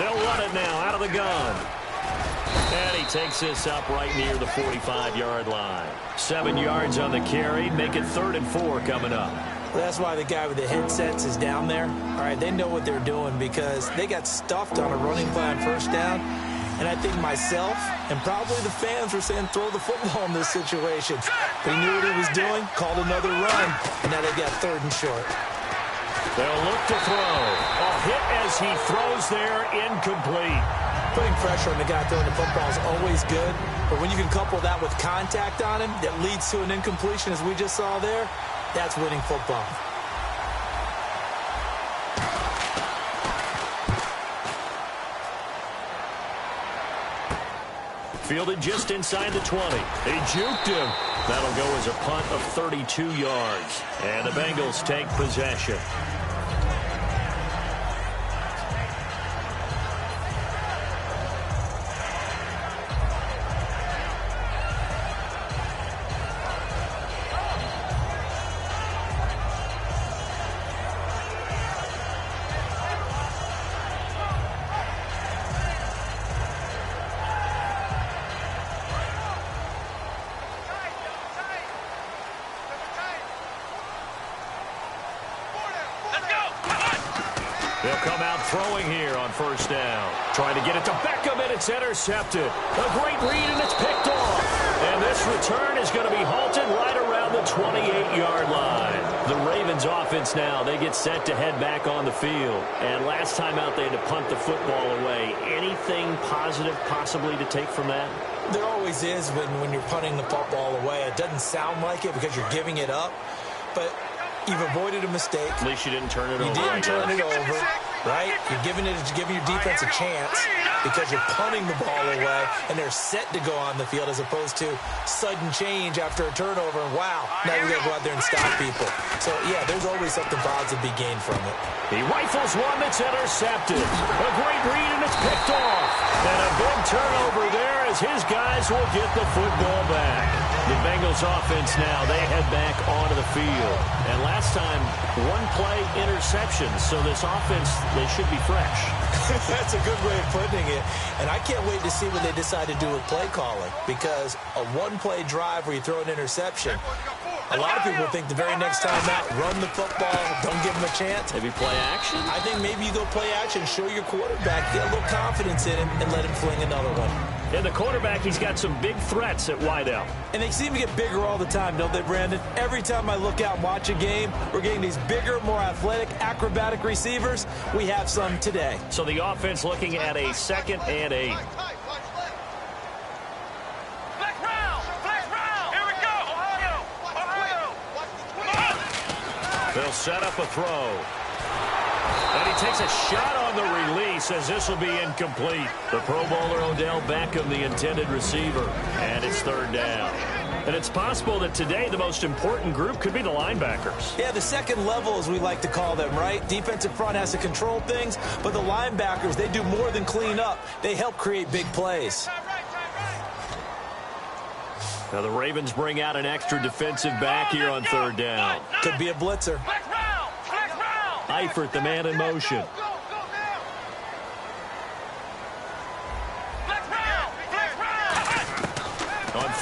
They'll run it now out of the gun. And he takes this up right near the 45-yard line. 7 yards on the carry. Make it 3rd and 4 coming up. Well, that's why the guy with the headsets is down there. All right, they know what they're doing because they got stuffed on a running play on 1st down. And I think myself and probably the fans were saying throw the football in this situation. But he knew what he was doing, called another run, and now they got 3rd and short. They'll look to throw. A hit as he throws there, incomplete. Putting pressure on the guy throwing the football is always good, but when you can couple that with contact on him that leads to an incompletion, as we just saw there, that's winning football. Fielded just inside the 20. He juked him. That'll go as a punt of 32 yards. And the Bengals take possession. They'll come out throwing here on 1st down. Trying to get it to Beckham, and it's intercepted. A great read, and it's picked off. And this return is going to be halted right around the 28-yard line. The Ravens offense now, they get set to head back on the field. And last time out, they had to punt the football away. Anything positive possibly to take from that? There always is when you're punting the football away. It doesn't sound like it because you're giving it up, but you've avoided a mistake. At least you didn't turn it over. You didn't turn it over, right? You're giving your defense a chance because you're punting the ball away, and they're set to go on the field as opposed to sudden change after a turnover. And wow, now we got to go out there and stop people. So, yeah, there's always something positive to be gained from it. He rifles one that's intercepted. A great read, and it's picked off. And a big turnover there as his guys will get the football back. The Bengals offense now, they head back onto the field. And last time, 1-play interception. So this offense, they should be fresh. That's a good way of putting it. And I can't wait to see what they decide to do with play calling, because a 1-play drive where you throw an interception, a lot of people think the very next time out, run the football, don't give them a chance. Maybe play action? I think maybe you go play action, show your quarterback, get a little confidence in him, and let him fling another one. And the quarterback, he's got some big threats at wideout. And they seem to get bigger all the time, don't they, Brandon? Every time I look out and watch a game, we're getting these bigger, more athletic, acrobatic receivers. We have some today. So the offense looking at a 2nd and 8. They'll set up a throw. And he takes a shot on the release as this will be incomplete. The Pro Bowler Odell Beckham, the intended receiver. And it's 3rd down. And it's possible that today the most important group could be the linebackers. Yeah, the second level, as we like to call them, right? Defensive front has to control things, but the linebackers, they do more than clean up. They help create big plays. Now the Ravens bring out an extra defensive back here on 3rd down. Could be a blitzer. Eifert, the man in motion. On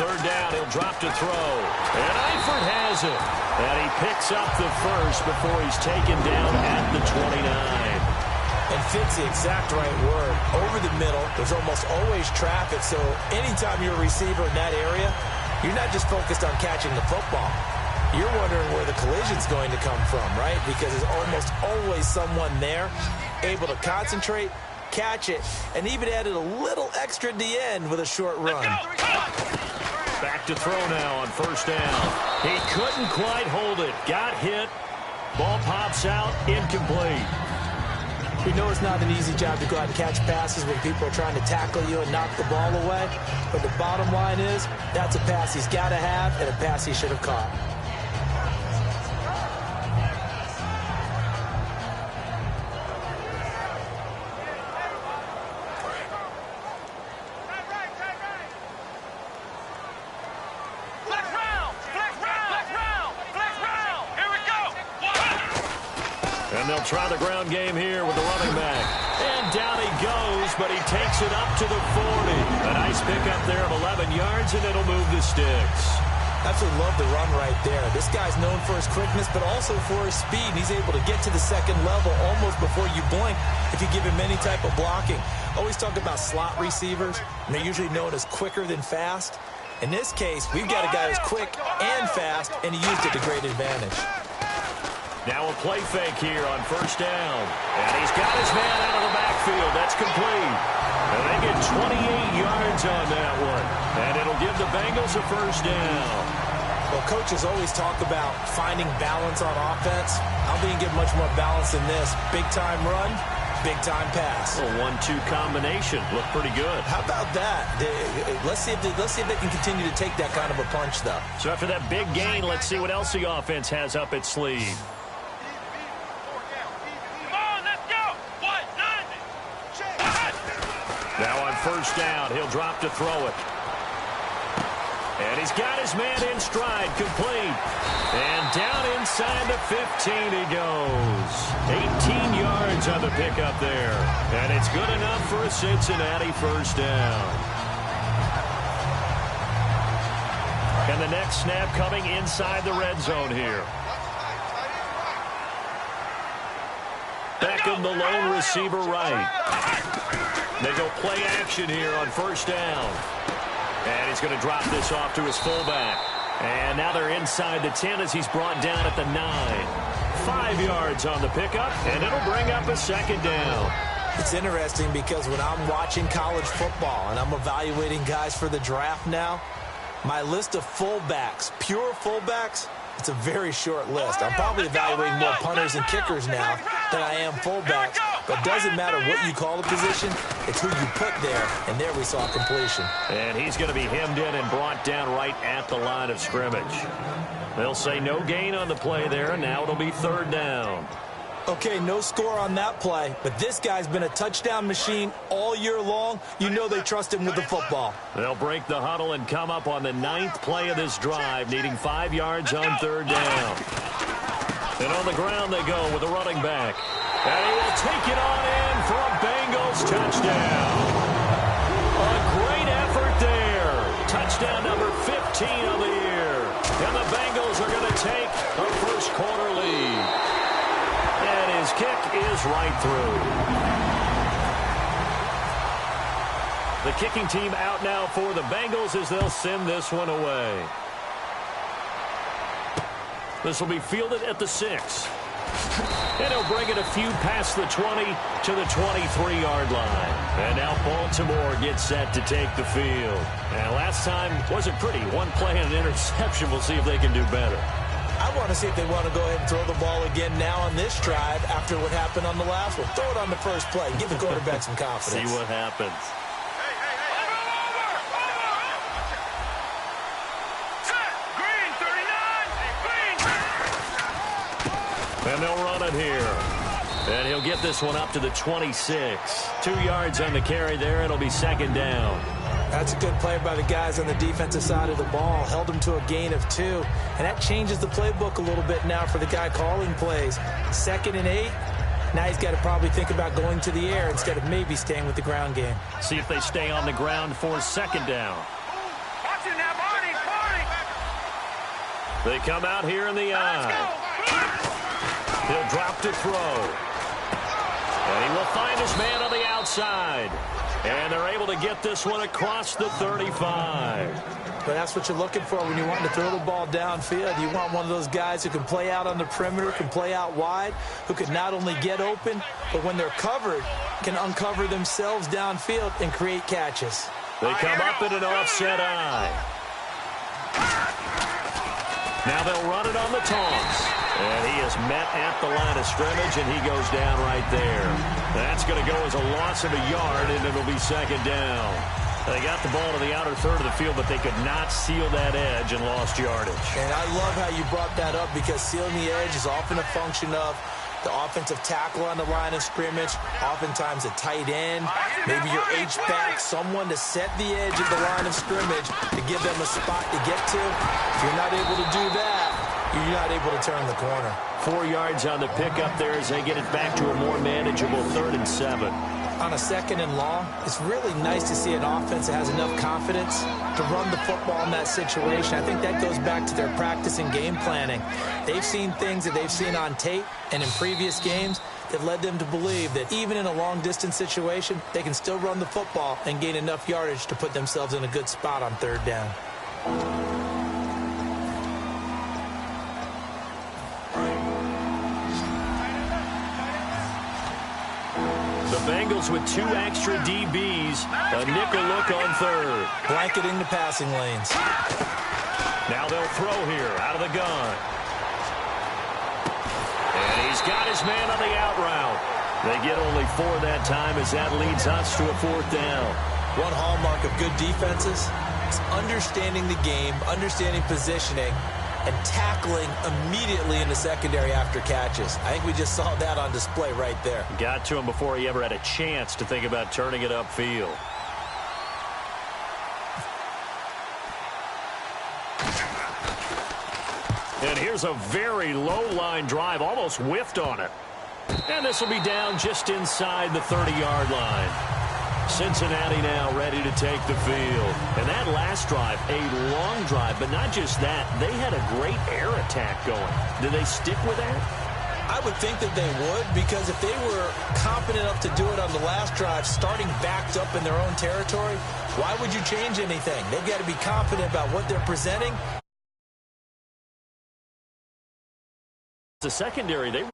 3rd down, he'll drop to throw. And Eifert has it. And he picks up the first before he's taken down at the 29. And fits the exact right word. Over the middle, there's almost always traffic. So anytime you're a receiver in that area, you're not just focused on catching the football. You're wondering where the collision's going to come from, right? Because there's almost always someone there able to concentrate, catch it, and even added a little extra at the end with a short run. Back to throw now on 1st down. He couldn't quite hold it. Got hit. Ball pops out. Incomplete. We know it's not an easy job to go out and catch passes when people are trying to tackle you and knock the ball away. But the bottom line is, that's a pass he's got to have and a pass he should have caught. And they'll try the ground game here with the running back. And down he goes, but he takes it up to the 40. A nice pickup there of 11 yards, and it'll move the sticks. Absolutely love the run right there. This guy's known for his quickness, but also for his speed. He's able to get to the second level almost before you blink if you give him any type of blocking. Always talk about slot receivers, and they're usually known as quicker than fast. In this case, we've got a guy who's quick and fast, and he used it to great advantage. Now a play fake here on first down. And he's got his man out of the backfield. That's complete. And they get 28 yards on that one. And it'll give the Bengals a first down. Well, coaches always talk about finding balance on offense. I don't think you get much more balance than this. Big-time run, big-time pass. A 1-2 combination. Looked pretty good. How about that? Let's see if they can continue to take that kind of a punch, though. So after that big gain, let's see what else the offense has up its sleeve. Now on first down, he'll drop to throw it. And he's got his man in stride, complete. And down inside the 15 he goes. 18 yards on the pickup there. And it's good enough for a Cincinnati first down. And the next snap coming inside the red zone here. Beckham, the lone receiver right. They go play action here on first down. And he's going to drop this off to his fullback. And now they're inside the 10 as he's brought down at the 9. 5 yards on the pickup, and it'll bring up a second down. It's interesting because when I'm watching college football and I'm evaluating guys for the draft now, my list of fullbacks, pure fullbacks, it's a very short list. I'm probably evaluating more punters and kickers now than I am fullbacks. But it doesn't matter what you call the position, it's who you put there. And there we saw completion. And he's going to be hemmed in and brought down right at the line of scrimmage. They'll say no gain on the play there, and now it'll be third down. Okay, no score on that play, but this guy's been a touchdown machine all year long. You know they trust him with the football. They'll break the huddle and come up on the 9th play of this drive, needing 5 yards on third down. And on the ground they go with a running back. And he will take it on in for a Bengals touchdown. A great effort there. Touchdown number 15 of the year. And the Bengals are going to take a first quarter lead. And his kick is right through. The kicking team out now for the Bengals as they'll send this one away. This will be fielded at the 6. And he'll bring it a few past the 20 to the 23-yard line. And now Baltimore gets set to take the field. And last time wasn't pretty. One play and an interception. We'll see if they can do better. I want to see if they want to go ahead and throw the ball again now on this drive after what happened on the last one. Throw it on the first play. Give the quarterback some confidence. See what happens. And they'll run it here. And he'll get this one up to the 26. 2 yards on the carry there. It'll be second down. That's a good play by the guys on the defensive side of the ball. Held him to a gain of 2. And that changes the playbook a little bit now for the guy calling plays. 2nd and 8. Now he's got to probably think about going to the air instead of maybe staying with the ground game. See if they stay on the ground for second down. They come out here in the eye. He'll drop to throw. And he will find his man on the outside. And they're able to get this one across the 35. But that's what you're looking for when you want to throw the ball downfield. You want one of those guys who can play out on the perimeter, can play out wide, who can not only get open, but when they're covered, can uncover themselves downfield and create catches. They come up in an offset eye. Now they'll run it on the toss. And he is met at the line of scrimmage, and he goes down right there. That's going to go as a loss of a yard, and it'll be second down. They got the ball to the outer third of the field, but they could not seal that edge and lost yardage. And I love how you brought that up because sealing the edge is often a function of the offensive tackle on the line of scrimmage, oftentimes a tight end, maybe your H-back, someone to set the edge at the line of scrimmage to give them a spot to get to. If you're not able to do that, you're not able to turn the corner. 4 yards on the pickup there as they get it back to a more manageable 3rd and 7. on a 2nd and long, it's really nice to see an offense that has enough confidence to run the football in that situation. I think that goes back to their practice and game planning. They've seen things that they've seen on tape and in previous games that led them to believe that even in a long-distance situation, they can still run the football and gain enough yardage to put themselves in a good spot on 3rd down. The Bengals with 2 extra DBs. A nickel look on 3rd. Blanketing the passing lanes. Now they'll throw here out of the gun. And he's got his man on the out route. They get only 4 that time as that leads us to a 4th down. One hallmark of good defenses is understanding the game, understanding positioning, and tackling immediately in the secondary after catches. I think we just saw that on display right there. Got to him before he ever had a chance to think about turning it upfield. And here's a very low-line drive, almost whiffed on it. And this will be down just inside the 30-yard line. Cincinnati now ready to take the field. And that last drive, a long drive, but not just that. They had a great air attack going. Do they stick with that? I would think that they would, because if they were confident enough to do it on the last drive, starting backed up in their own territory, why would you change anything? They've got to be confident about what they're presenting. The secondary, they